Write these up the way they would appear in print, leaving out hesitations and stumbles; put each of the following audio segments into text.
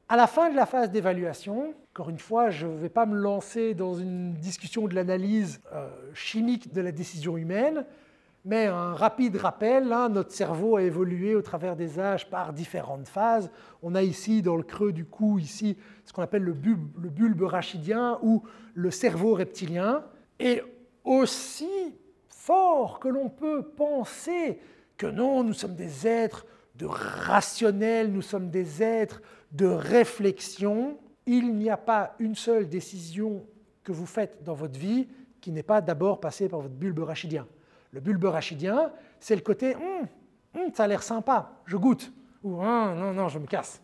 À la fin de la phase d'évaluation, encore une fois, je ne vais pas me lancer dans une discussion de l'analyse chimique de la décision humaine, mais un rapide rappel, hein, notre cerveau a évolué au travers des âges par différentes phases. On a ici, dans le creux du cou, ici, ce qu'on appelle le bulbe rachidien ou le cerveau reptilien. Et aussi fort que l'on peut penser que non, nous sommes des êtres de rationnel, nous sommes des êtres de réflexion, il n'y a pas une seule décision que vous faites dans votre vie qui n'est pas d'abord passée par votre bulbe rachidien. Le bulbe rachidien, c'est le côté ça a l'air sympa, je goûte, ou non, non, je me casse.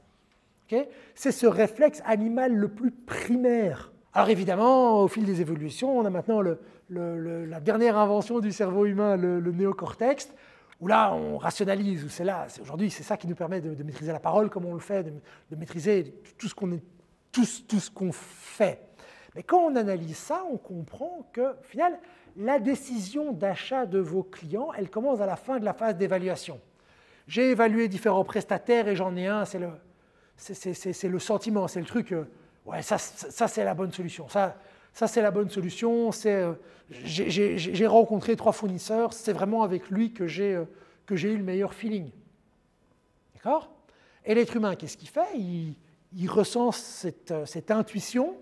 Okay, c'est ce réflexe animal le plus primaire. Alors évidemment, au fil des évolutions, on a maintenant la dernière invention du cerveau humain, le néocortex, où là, on rationalise, aujourd'hui, c'est ça qui nous permet de maîtriser la parole comme on le fait, de maîtriser tout ce qu'on fait. Mais quand on analyse ça, on comprend que, au final, la décision d'achat de vos clients, elle commence à la fin de la phase d'évaluation. J'ai évalué différents prestataires et j'en ai un, c'est le sentiment, c'est le truc, ouais, ça c'est la bonne solution, ça c'est la bonne solution, j'ai rencontré 3 fournisseurs, c'est vraiment avec lui que j'ai eu le meilleur feeling. D'accord? Et l'être humain, qu'est-ce qu'il fait? Il ressent cette intuition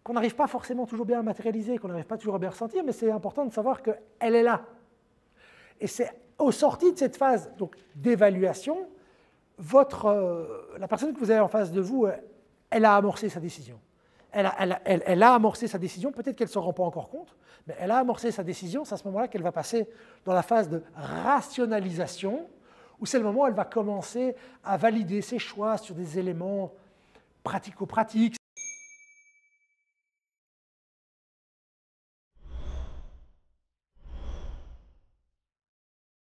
qu'on n'arrive pas forcément toujours bien à matérialiser, qu'on n'arrive pas toujours à bien ressentir, mais c'est important de savoir qu'elle est là. Et c'est au sorti de cette phase d'évaluation, la personne que vous avez en face de vous, elle a amorcé sa décision. Elle a amorcé sa décision, peut-être qu'elle ne s'en rend pas encore compte, mais elle a amorcé sa décision, c'est à ce moment-là qu'elle va passer dans la phase de rationalisation, où c'est le moment où elle va commencer à valider ses choix sur des éléments pratico-pratiques.